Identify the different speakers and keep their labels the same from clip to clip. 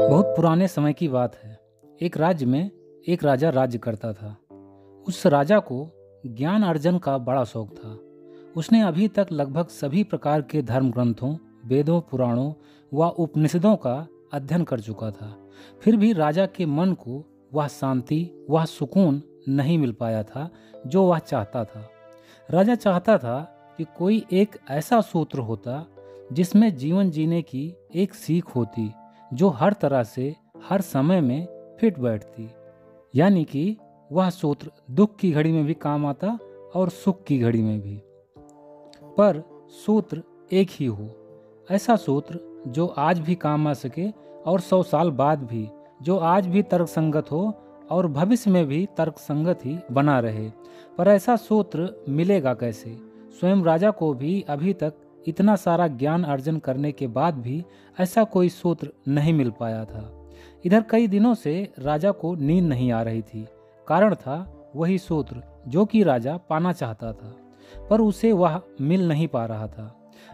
Speaker 1: बहुत पुराने समय की बात है। एक राज्य में एक राजा राज्य करता था। उस राजा को ज्ञान अर्जन का बड़ा शौक था। उसने अभी तक लगभग सभी प्रकार के धर्म ग्रंथों, वेदों, पुराणों व उपनिषदों का अध्ययन कर चुका था। फिर भी राजा के मन को वह शांति, वह सुकून नहीं मिल पाया था जो वह चाहता था। राजा चाहता था कि कोई एक ऐसा सूत्र होता जिसमें जीवन जीने की एक सीख होती जो हर तरह से हर समय में फिट बैठती। यानी कि वह सूत्र दुख की घड़ी में भी काम आता और सुख की घड़ी में भी। पर सूत्र एक ही हो, ऐसा सूत्र जो आज भी काम आ सके और 100 साल बाद भी, जो आज भी तर्कसंगत हो और भविष्य में भी तर्कसंगत ही बना रहे। पर ऐसा सूत्र मिलेगा कैसे? स्वयं राजा को भी अभी तक इतना सारा ज्ञान अर्जन करने के बाद भी ऐसा कोई सूत्र नहीं मिल पाया था। इधर कई दिनों से राजा को नींद नहीं आ रही थी। कारण था वही सूत्र जो कि राजा पाना चाहता था, पर उसे वह मिल नहीं पा रहा था।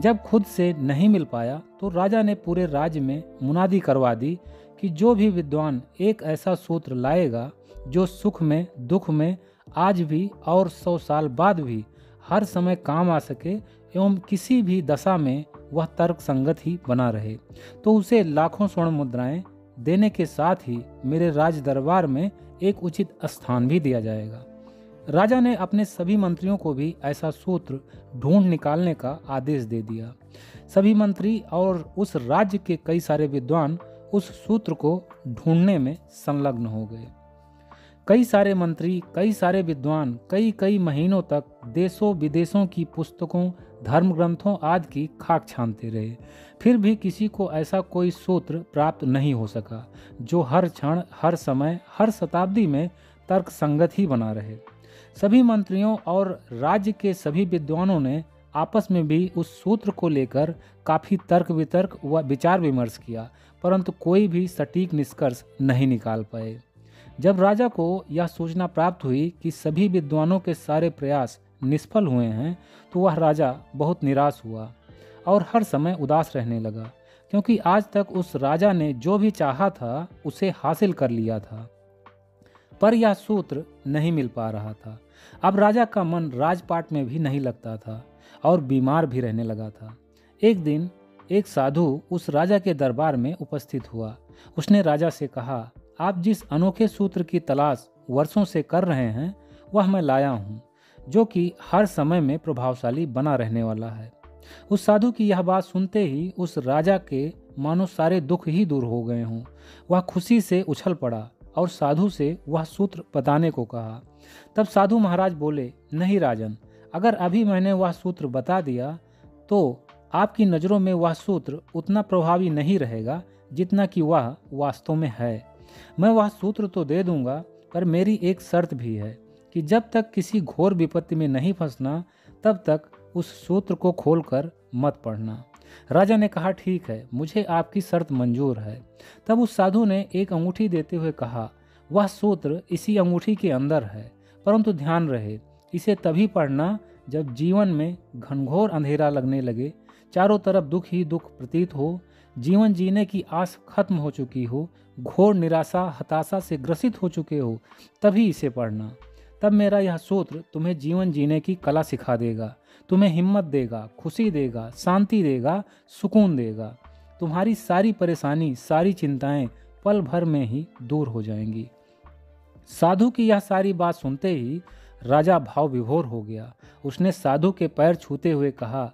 Speaker 1: जब खुद से नहीं मिल पाया तो राजा ने पूरे राज्य में मुनादी करवा दी कि जो भी विद्वान एक ऐसा सूत्र लाएगा जो सुख में, दुख में, आज भी और 100 साल बाद भी हर समय काम आ सके एवं किसी भी दशा में वह तर्क संगत ही बना रहे, तो उसे लाखों स्वर्ण मुद्राएं देने के साथ ही मेरे राज दरबार में एक उचित स्थान भी दिया जाएगा। राजा ने अपने सभी मंत्रियों को भी ऐसा सूत्र ढूंढ निकालने का आदेश दे दिया। सभी मंत्री और उस राज्य के कई सारे विद्वान उस सूत्र को ढूंढने में संलग्न हो गए। कई सारे मंत्री, कई सारे विद्वान कई महीनों तक देशों विदेशों की पुस्तकों, धर्म ग्रंथों आदि की खाक छानते रहे। फिर भी किसी को ऐसा कोई सूत्र प्राप्त नहीं हो सका जो हर क्षण, हर समय, हर शताब्दी में तर्क संगत ही बना रहे। सभी मंत्रियों और राज्य के सभी विद्वानों ने आपस में भी उस सूत्र को लेकर काफी तर्क वितर्क व विचार विमर्श किया, परंतु कोई भी सटीक निष्कर्ष नहीं निकाल पाए। जब राजा को यह सूचना प्राप्त हुई कि सभी विद्वानों के सारे प्रयास निष्फल हुए हैं, तो वह राजा बहुत निराश हुआ और हर समय उदास रहने लगा, क्योंकि आज तक उस राजा ने जो भी चाहा था उसे हासिल कर लिया था, पर यह सूत्र नहीं मिल पा रहा था। अब राजा का मन राजपाट में भी नहीं लगता था और बीमार भी रहने लगा था। एक दिन एक साधु उस राजा के दरबार में उपस्थित हुआ। उसने राजा से कहा, आप जिस अनोखे सूत्र की तलाश वर्षों से कर रहे हैं वह मैं लाया हूँ, जो कि हर समय में प्रभावशाली बना रहने वाला है। उस साधु की यह बात सुनते ही उस राजा के मानो सारे दुख ही दूर हो गए हों। वह खुशी से उछल पड़ा और साधु से वह सूत्र बताने को कहा। तब साधु महाराज बोले, नहीं राजन, अगर अभी मैंने वह सूत्र बता दिया तो आपकी नज़रों में वह सूत्र उतना प्रभावी नहीं रहेगा जितना कि वह वास्तव में है। मैं वह सूत्र तो दे दूंगा, पर मेरी एक शर्त भी है कि जब तक किसी घोर विपत्ति में नहीं फंसना तब तक उस सूत्र को खोलकर मत पढ़ना। राजा ने कहा, ठीक है, मुझे आपकी शर्त मंजूर है। तब उस साधु ने एक अंगूठी देते हुए कहा, वह सूत्र इसी अंगूठी के अंदर है, परंतु ध्यान रहे, इसे तभी पढ़ना जब जीवन में घनघोर अंधेरा लगने लगे, चारों तरफ दुख ही दुख प्रतीत हो, जीवन जीने की आस खत्म हो चुकी हो, घोर निराशा हताशा से ग्रसित हो चुके हो, तभी इसे पढ़ना। तब मेरा यह सूत्र तुम्हें जीवन जीने की कला सिखा देगा, तुम्हें हिम्मत देगा, खुशी देगा, शांति देगा, सुकून देगा। तुम्हारी सारी परेशानी, सारी चिंताएं पल भर में ही दूर हो जाएंगी। साधु की यह सारी बात सुनते ही राजा भाव विभोर हो गया। उसने साधु के पैर छूते हुए कहा,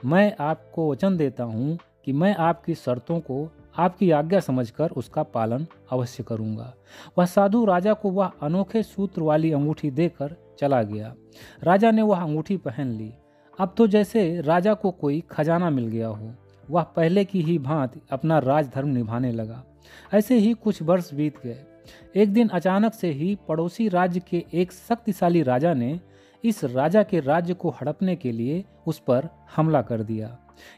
Speaker 1: मैं आपको वचन देता हूँ कि मैं आपकी शर्तों को आपकी आज्ञा समझकर उसका पालन अवश्य करूंगा। वह साधु राजा को वह अनोखे सूत्र वाली अंगूठी देकर चला गया। राजा ने वह अंगूठी पहन ली। अब तो जैसे राजा को कोई खजाना मिल गया हो। वह पहले की ही भांति अपना राजधर्म निभाने लगा। ऐसे ही कुछ वर्ष बीत गए। एक दिन अचानक से ही पड़ोसी राज्य के एक शक्तिशाली राजा ने इस राजा के राज्य को हड़पने के लिए उस पर हमला कर दिया।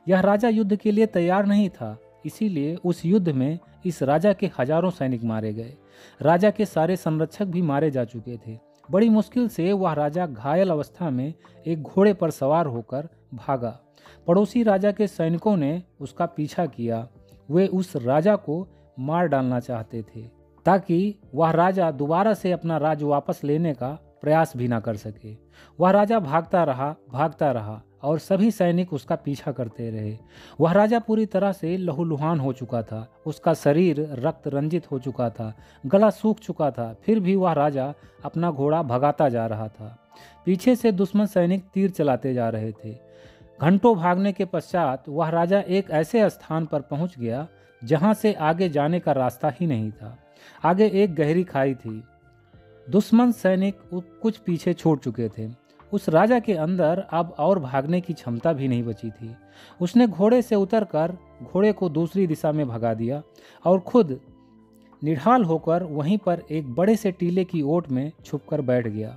Speaker 1: यह राजा युद्ध के लिए तैयार नहीं था, इसीलिए उस युद्ध में इस राजा के हजारों सैनिक मारे गए। राजा के सारे संरक्षक भी मारे जा चुके थे। बड़ी मुश्किल से वह राजा घायल अवस्था में एक घोड़े पर सवार होकर भागा, पड़ोसी राजा के सैनिकों ने उसका पीछा किया। वे उस राजा को मार डालना चाहते थे ताकि वह राजा दोबारा से अपना राज्य वापस लेने का प्रयास भी ना कर सके। वह राजा भागता रहा और सभी सैनिक उसका पीछा करते रहे। वह राजा पूरी तरह से लहूलुहान हो चुका था, उसका शरीर रक्त रंजित हो चुका था, गला सूख चुका था। फिर भी वह राजा अपना घोड़ा भगाता जा रहा था। पीछे से दुश्मन सैनिक तीर चलाते जा रहे थे। घंटों भागने के पश्चात वह राजा एक ऐसे स्थान पर पहुंच गया जहां से आगे जाने का रास्ता ही नहीं था। आगे एक गहरी खाई थी। दुश्मन सैनिक कुछ पीछे छोड़ चुके थे। उस राजा के अंदर अब और भागने की क्षमता भी नहीं बची थी। उसने घोड़े से उतरकर घोड़े को दूसरी दिशा में भगा दिया और खुद निढाल होकर वहीं पर एक बड़े से टीले की ओट में छुपकर बैठ गया।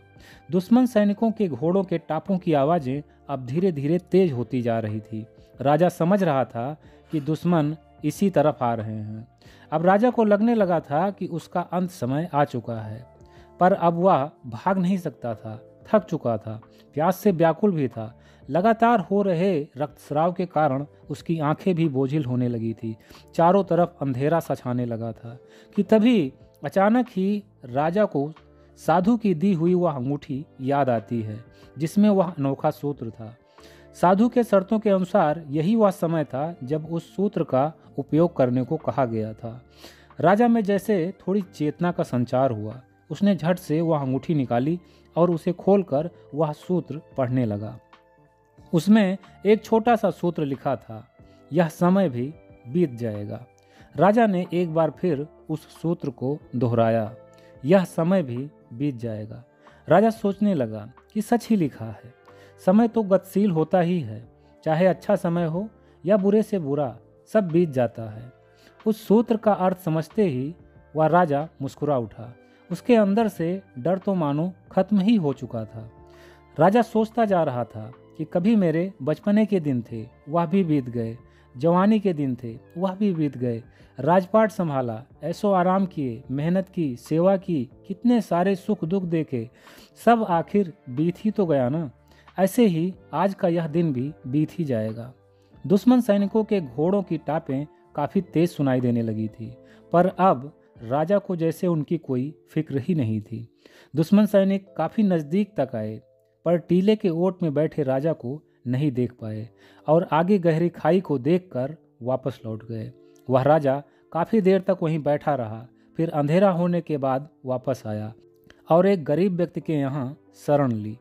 Speaker 1: दुश्मन सैनिकों के घोड़ों के टापों की आवाज़ें अब धीरे धीरे तेज होती जा रही थी। राजा समझ रहा था कि दुश्मन इसी तरफ आ रहे हैं। अब राजा को लगने लगा था कि उसका अंत समय आ चुका है, पर अब वह भाग नहीं सकता था। थक चुका था, प्यास से व्याकुल भी था। लगातार हो रहे रक्तस्राव के कारण उसकी आंखें भी बोझिल होने लगी थी। चारों तरफ अंधेरा सा छाने लगा था कि तभी अचानक ही राजा को साधु की दी हुई वह अंगूठी याद आती है जिसमें वह अनोखा सूत्र था। साधु के शर्तों के अनुसार यही वह समय था जब उस सूत्र का उपयोग करने को कहा गया था। राजा में जैसे थोड़ी चेतना का संचार हुआ। उसने झट से वह अंगूठी निकाली और उसे खोलकर वह सूत्र पढ़ने लगा। उसमें एक छोटा सा सूत्र लिखा था, यह समय भी बीत जाएगा। राजा ने एक बार फिर उस सूत्र को दोहराया, यह समय भी बीत जाएगा। राजा सोचने लगा कि सच ही लिखा है। समय तो गतिशील होता ही है, चाहे अच्छा समय हो या बुरे से बुरा, सब बीत जाता है। उस सूत्र का अर्थ समझते ही वह राजा मुस्कुरा उठा। उसके अंदर से डर तो मानो खत्म ही हो चुका था। राजा सोचता जा रहा था कि कभी मेरे बचपने के दिन थे, वह भी बीत गए। जवानी के दिन थे, वह भी बीत गए। राजपाट संभाला, ऐशो आराम किए, मेहनत की, सेवा की, कितने सारे सुख दुख देखे, सब आखिर बीत ही तो गया ना। ऐसे ही आज का यह दिन भी बीत ही जाएगा। दुश्मन सैनिकों के घोड़ों की टापें काफ़ी तेज सुनाई देने लगी थी, पर अब राजा को जैसे उनकी कोई फिक्र ही नहीं थी। दुश्मन सैनिक काफ़ी नज़दीक तक आए, पर टीले के ओट में बैठे राजा को नहीं देख पाए और आगे गहरी खाई को देखकर वापस लौट गए। वह राजा काफ़ी देर तक वहीं बैठा रहा, फिर अंधेरा होने के बाद वापस आया और एक गरीब व्यक्ति के यहाँ शरण ली।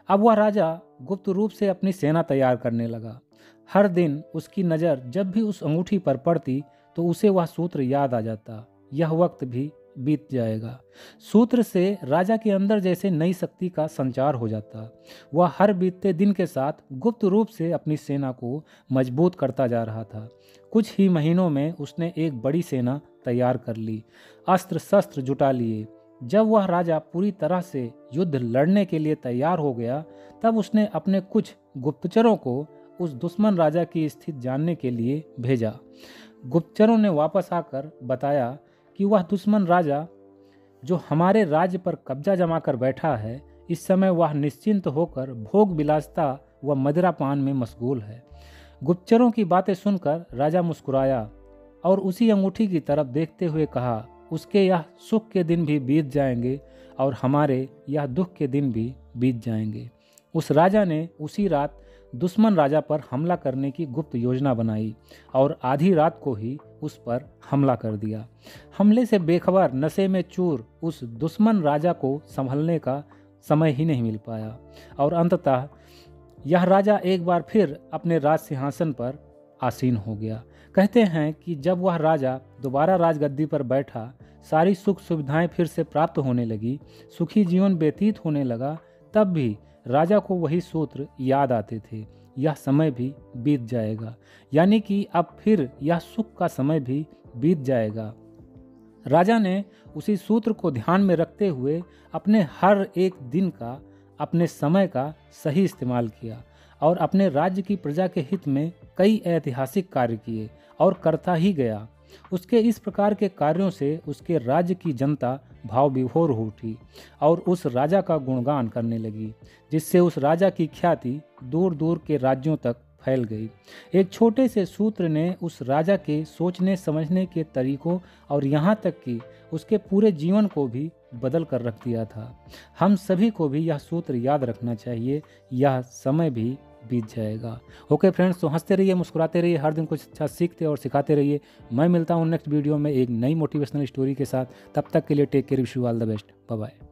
Speaker 1: अब वह राजा गुप्त रूप से अपनी सेना तैयार करने लगा। हर दिन उसकी नज़र जब भी उस अंगूठी पर पड़ती तो उसे वह सूत्र याद आ जाता, यह वक्त भी बीत जाएगा। सूत्र से राजा के अंदर जैसे नई शक्ति का संचार हो जाता। वह हर बीतते दिन के साथ गुप्त रूप से अपनी सेना को मजबूत करता जा रहा था। कुछ ही महीनों में उसने एक बड़ी सेना तैयार कर ली, अस्त्र शस्त्र जुटा लिए। जब वह राजा पूरी तरह से युद्ध लड़ने के लिए तैयार हो गया, तब उसने अपने कुछ गुप्तचरों को उस दुश्मन राजा की स्थिति जानने के लिए भेजा। गुप्तचरों ने वापस आकर बताया कि वह दुश्मन राजा जो हमारे राज्य पर कब्जा जमा कर बैठा है, इस समय वह निश्चिंत होकर भोग विलासता व मदिरा पान में मशगूल है। गुप्तचरों की बातें सुनकर राजा मुस्कुराया और उसी अंगूठी की तरफ देखते हुए कहा, उसके यह सुख के दिन भी बीत जाएंगे और हमारे यह दुख के दिन भी बीत जाएंगे। उस राजा ने उसी रात दुश्मन राजा पर हमला करने की गुप्त योजना बनाई और आधी रात को ही उस पर हमला कर दिया। हमले से बेखबर नशे में चूर उस दुश्मन राजा को संभलने का समय ही नहीं मिल पाया और अंततः यह राजा एक बार फिर अपने राज सिंहासन पर आसीन हो गया। कहते हैं कि जब वह राजा दोबारा राजगद्दी पर बैठा, सारी सुख सुविधाएं फिर से प्राप्त होने लगी, सुखी जीवन व्यतीत होने लगा, तब भी राजा को वही सूत्र याद आते थे, यह समय भी बीत जाएगा। यानी कि अब फिर यह सुख का समय भी बीत जाएगा। राजा ने उसी सूत्र को ध्यान में रखते हुए अपने हर एक दिन का, अपने समय का सही इस्तेमाल किया और अपने राज्य की प्रजा के हित में कई ऐतिहासिक कार्य किए और करता ही गया। उसके इस प्रकार के कार्यों से उसके राज्य की जनता भाव विभोर हो उठी और उस राजा का गुणगान करने लगी, जिससे उस राजा की ख्याति दूर दूर के राज्यों तक फैल गई। एक छोटे से सूत्र ने उस राजा के सोचने समझने के तरीकों और यहाँ तक कि उसके पूरे जीवन को भी बदल कर रख दिया था। हम सभी को भी यह सूत्र याद रखना चाहिए, यह समय भी बीत जाएगा। ओके फ्रेंड्स, तो हंसते रहिए, मुस्कुराते रहिए, हर दिन कुछ अच्छा सीखते और सिखाते रहिए। मैं मिलता हूँ नेक्स्ट वीडियो में एक नई मोटिवेशनल स्टोरी के साथ। तब तक के लिए take care, wish you all the best, bye bye.